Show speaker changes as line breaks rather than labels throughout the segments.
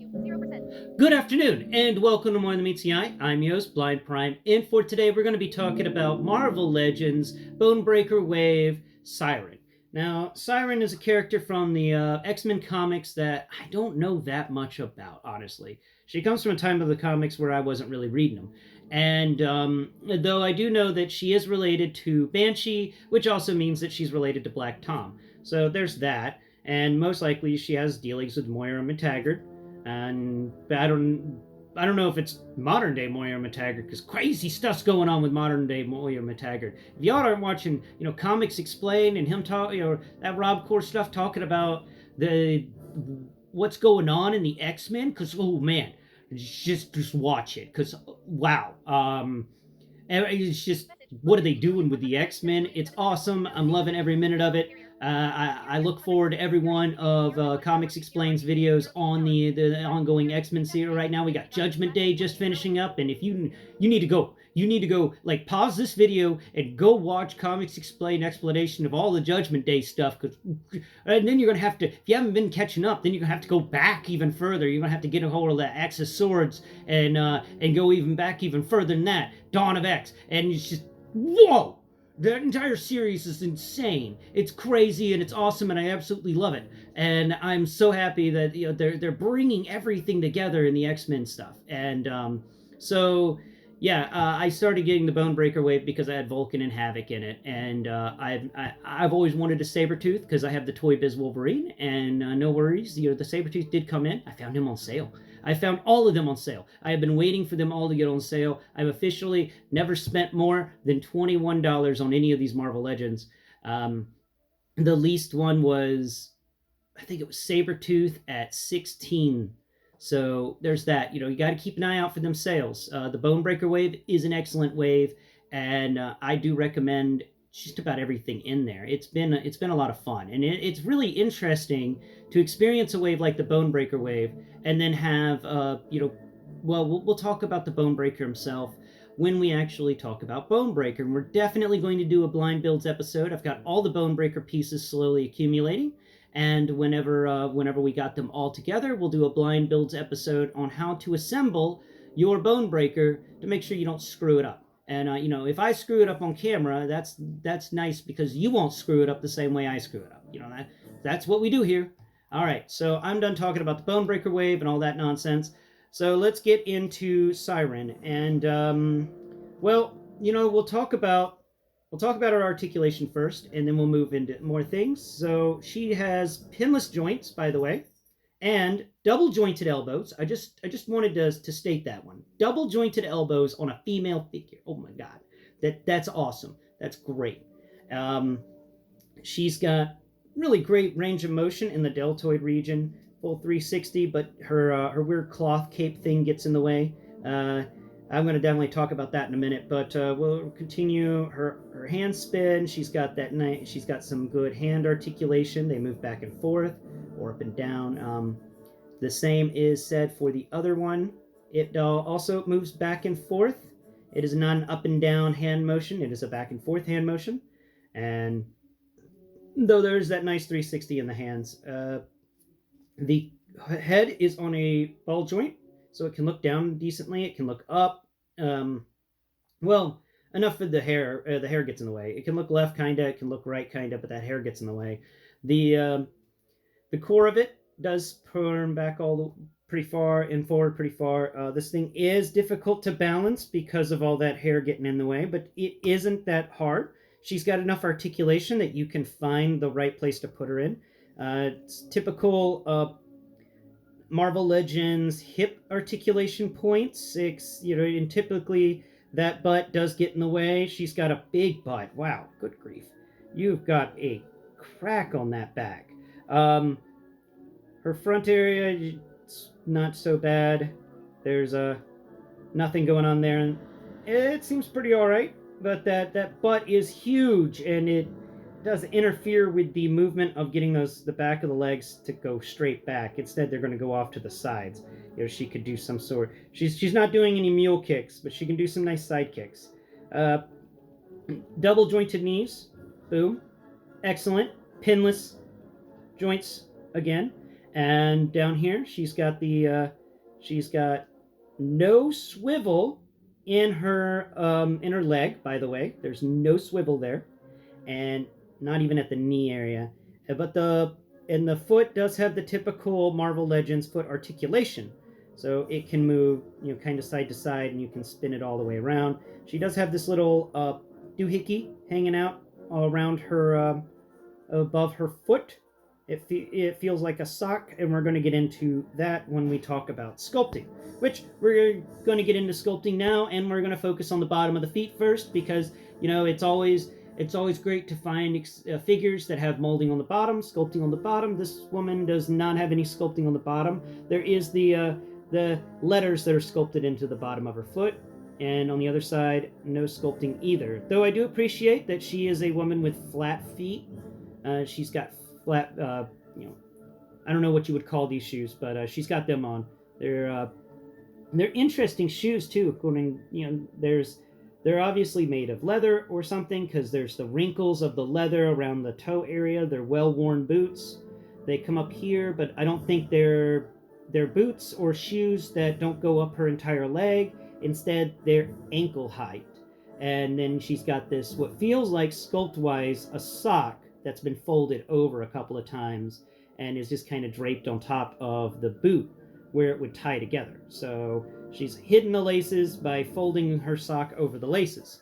Good afternoon, and welcome to More Than Meets the Eye. I'm Yost, Blind Prime, and for today we're going to be talking about Marvel Legends Bonebreaker Wave Syrin. Now, Syrin is a character from the X-Men comics that I don't know that much about, honestly. She comes from a time of the comics where I wasn't really reading them. And though I do know that she is related to Banshee, which also means that she's related to Black Tom. So there's that. And most likely she has dealings with Moira McTaggart. And I don't know if it's modern day Moira McTaggart, because crazy stuff's going on with modern day Moira McTaggart. If y'all aren't watching, Comics Explained and him talk, that Rob Core stuff talking about the what's going on in the X-Men, because oh man, just watch it, because wow, it's just, what are they doing with the X-Men? It's awesome. I'm loving every minute of it. I look forward to every one of Comics Explains videos on the ongoing X-Men series. Right now we got Judgment Day just finishing up, and if you need to go, like, pause this video and go watch Comics Explain explanation of all the Judgment Day stuff, and then you're gonna have to, if you haven't been catching up, then you're gonna have to go back even further. You're gonna have to get a hold of that Axe of Swords and go even back even further than that, Dawn of X, and it's just whoa. That entire series is insane. It's crazy and it's awesome, and I absolutely love it. And I'm so happy that they're bringing everything together in the X-Men stuff. And I started getting the Bonebreaker Wave because I had Vulcan and Havoc in it, and I've always wanted a Sabretooth because I have the Toy Biz Wolverine, and no worries, the Sabretooth did come in. I found him on sale. I found all of them on sale. I have been waiting for them all to get on sale. I've officially never spent more than $21 on any of these Marvel Legends. The least one was, I think it was Sabretooth at 16. So there's that. You got to keep an eye out for them sales. The Bonebreaker Wave is an excellent wave, and I do recommend just about everything in there. It's been a lot of fun, and it's really interesting to experience a wave like the Bonebreaker Wave, and then have we'll talk about the Bonebreaker himself when we actually talk about Bonebreaker, and we're definitely going to do a blind builds episode. I've got all the Bonebreaker pieces slowly accumulating, and whenever we got them all together, we'll do a blind builds episode on how to assemble your Bonebreaker to make sure you don't screw it up. And if I screw it up on camera, that's nice, because you won't screw it up the same way I screw it up. That's what we do here. All right, so I'm done talking about the Bonebreaker Wave and all that nonsense. So let's get into Syrin, and we'll talk about her articulation first, and then we'll move into more things. So she has pinless joints, by the way, and double jointed elbows. I just wanted to state that one. Double jointed elbows on a female figure. Oh my god, that's awesome. That's great. She's got really great range of motion in the deltoid region, full 360, but her weird cloth cape thing gets in the way. I'm going to definitely talk about that in a minute, but we'll continue her hand spin. She's got some good hand articulation. They move back and forth or up and down. The same is said for the other one. It also moves back and forth. It is not an up and down hand motion. It is a back and forth hand motion. And though there's that nice 360 in the hands, the head is on a ball joint, so it can look down decently. It can look up. Enough for the hair. The hair gets in the way. It can look left, kinda. It can look right, kinda, but that hair gets in the way. The core of it does turn back pretty far and forward pretty far. This thing is difficult to balance because of all that hair getting in the way, but it isn't that hard. She's got enough articulation that you can find the right place to put her in. It's typical Marvel Legends hip articulation points. And typically that butt does get in the way. She's got a big butt. Wow, good grief. You've got a crack on that back. Her front area, it's not so bad. There's nothing going on there. It seems pretty alright, but that butt is huge, and it does interfere with the movement of getting the back of the legs to go straight back. Instead, they're going to go off to the sides. She could do some sort. She's not doing any mule kicks, but she can do some nice side kicks. Double jointed knees, boom, excellent. Pinless joints again, And down here, she's got no swivel in her leg. By the way, there's no swivel there, and not even at the knee area. But the foot does have the typical Marvel Legends foot articulation, so it can move, kind of side to side, and you can spin it all the way around. She does have this little doohickey hanging out around her above her foot. It feels like a sock, and we're going to get into that when we talk about sculpting, which we're going to get into sculpting now, and we're going to focus on the bottom of the feet first because it's always great to find figures that have molding on the bottom, sculpting on the bottom. This woman does not have any sculpting on the bottom. There is the letters that are sculpted into the bottom of her foot, and on the other side, no sculpting either. Though I do appreciate that she is a woman with flat feet. She's got flat, I don't know what you would call these shoes, but she's got them on. They're interesting shoes too. According, they're obviously made of leather or something because there's the wrinkles of the leather around the toe area. They're well-worn boots. They come up here, but I don't think they're boots or shoes that don't go up her entire leg. Instead, they're ankle height. And then she's got this, what feels like sculpt-wise, a sock that's been folded over a couple of times and is just kind of draped on top of the boot where it would tie together. So she's hidden the laces by folding her sock over the laces.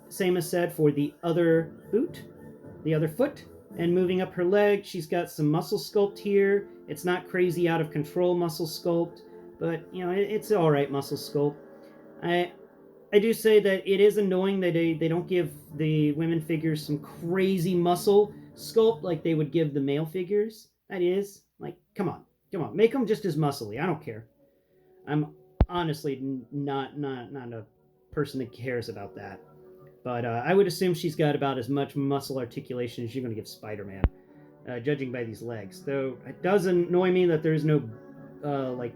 Same as said for the other boot, the other foot, and moving up her leg, she's got some muscle sculpt here. It's not crazy out of control muscle sculpt, but it's all right muscle sculpt. I do say that it is annoying that they don't give the women figures some crazy muscle sculpt like they would give the male figures. That is, like, come on, make them just as muscly. I don't care. I'm honestly not a person that cares about that. But I would assume she's got about as much muscle articulation as you're going to give Spider-Man, judging by these legs. Though it does annoy me that there's no like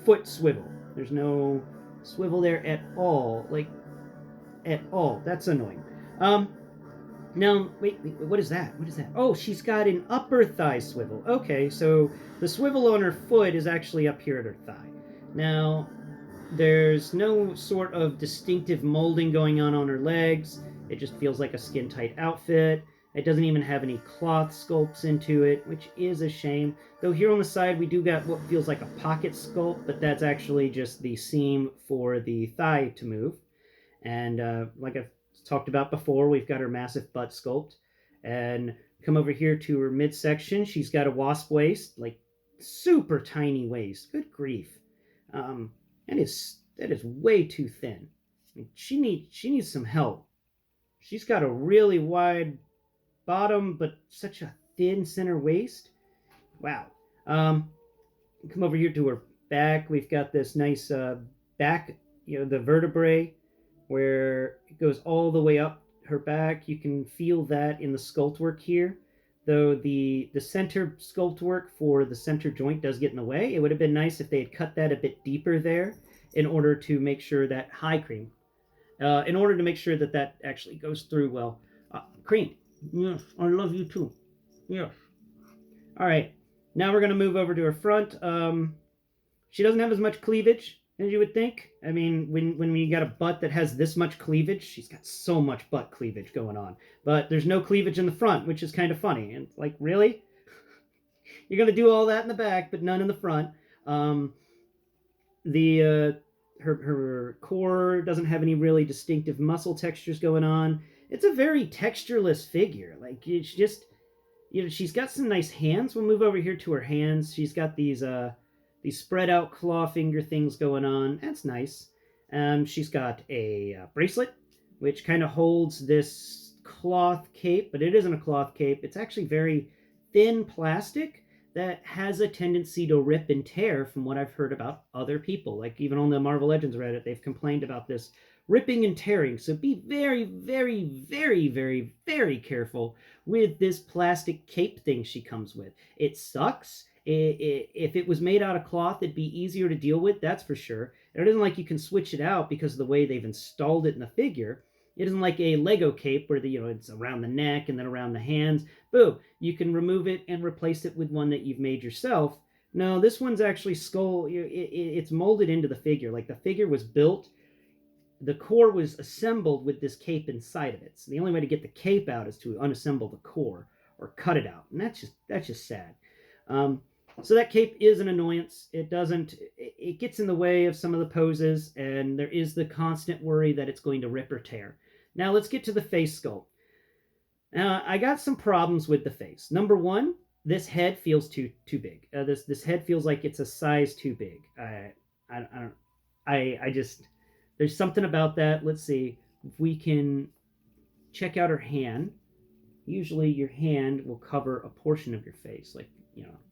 foot swivel. There's no swivel there at all. Like, at all. That's annoying. Now, wait, what is that? What is that? Oh, she's got an upper thigh swivel. Okay, so the swivel on her foot is actually up here at her thigh. Now, there's no sort of distinctive molding going on her legs. It just feels like a skin-tight outfit. It doesn't even have any cloth sculpts into it, which is a shame. Though here on the side, we do got what feels like a pocket sculpt, but that's actually just the seam for the thigh to move. And like I've talked about before, we've got her massive butt sculpt. And come over here to her midsection. She's got a wasp waist, like super tiny waist. Good grief. That is way too thin. I mean, she needs some help. She's got a really wide bottom, but such a thin center waist. Wow. Come over here to her back. We've got this nice back, the vertebrae, where it goes all the way up her back. You can feel that in the sculpt work here. Though the center sculpt work for the center joint does get in the way. It would have been nice if they had cut that a bit deeper there in order to make sure that in order to make sure that that actually goes through well. Cream, yes, I love you too. Yes. All right, now we're going to move over to her front. She doesn't have as much cleavage as you would think. I mean, when you got a butt that has this much cleavage, she's got so much butt cleavage going on. But there's no cleavage in the front, which is kind of funny. And it's like, really? You're going to do all that in the back, but none in the front. Her core doesn't have any really distinctive muscle textures going on. It's a very textureless figure. Like, it's just, she's got some nice hands. We'll move over here to her hands. She's got these spread out claw finger things going on. That's nice. She's got a bracelet, which kind of holds this cloth cape, but it isn't a cloth cape. It's actually very thin plastic that has a tendency to rip and tear from what I've heard about other people. Like, even on the Marvel Legends Reddit, they've complained about this ripping and tearing. So be very, very, very, very, very careful with this plastic cape thing she comes with. It sucks. If it was made out of cloth, it'd be easier to deal with, that's for sure. And it isn't like you can switch it out because of the way they've installed it in the figure. It isn't like a Lego cape where it's around the neck and then around the hands. Boo! You can remove it and replace it with one that you've made yourself. No, this one's actually skull. It's molded into the figure. Like the figure was built, the core was assembled with this cape inside of it. So the only way to get the cape out is to unassemble the core or cut it out, and that's just sad. Um, so that cape is an annoyance. It gets in the way of some of the poses, and there is the constant worry that it's going to rip or tear. Now let's get to the face sculpt. I got some problems with the face. Number one, this head feels too big. This head feels like it's a size too big. I don't. I just there's something about that. Let's see if we can check out her hand. Usually, your hand will cover a portion of your face, like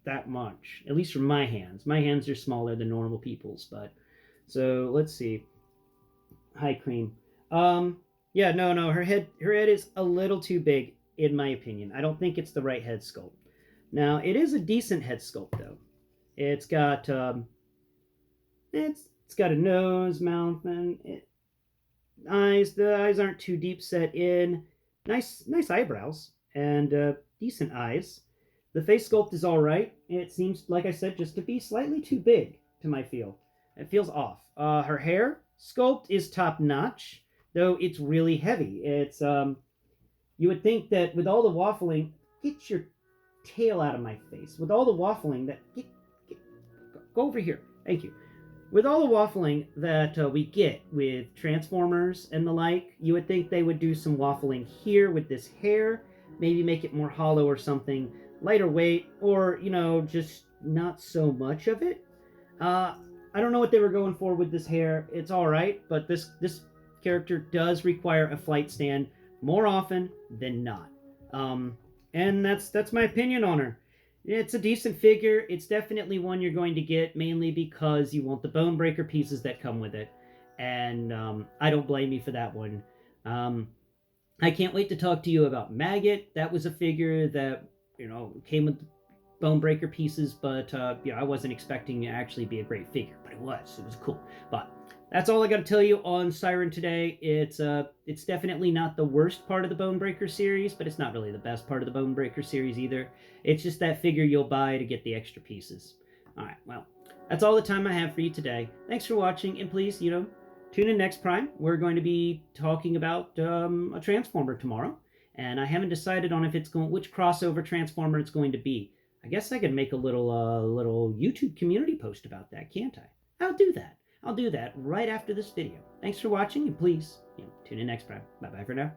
that much. At least for my hands. My hands are smaller than normal people's, but so let's see. Hi, cream. Yeah, no. Her head is a little too big, in my opinion. I don't think it's the right head sculpt. Now, it is a decent head sculpt, though. It's got it's got a nose, mouth, and eyes. The eyes aren't too deep set in. Nice eyebrows and decent eyes. The face sculpt is all right. It seems, like I said, just to be slightly too big to my feel. It feels off. Her hair sculpt is top notch, though it's really heavy. It's you would think that with all the waffling, get your tail out of my face. With all the waffling go over here. Thank you. With all the waffling that we get with Transformers and the like, you would think they would do some waffling here with this hair, maybe make it more hollow or something, lighter weight, or, just not so much of it. I don't know what they were going for with this hair. It's all right, but this character does require a flight stand more often than not. And that's my opinion on her. It's a decent figure. It's definitely one you're going to get, mainly because you want the Bonebreaker pieces that come with it. And I don't blame you for that one. I can't wait to talk to you about Maggot. That was a figure that, came with Bonebreaker pieces, but I wasn't expecting it to actually be a great figure, but it was. It was cool. But that's all I got to tell you on Syrin today. It's definitely not the worst part of the Bonebreaker series, but it's not really the best part of the Bonebreaker series either. It's just that figure you'll buy to get the extra pieces. All right, well, that's all the time I have for you today. Thanks for watching, and please, tune in next Prime. We're going to be talking about a Transformer tomorrow, and I haven't decided on which crossover Transformer it's going to be. I guess I could make a little YouTube community post about that, can't I? I'll do that right after this video. Thanks for watching, and please, tune in next time. Bye-bye for now.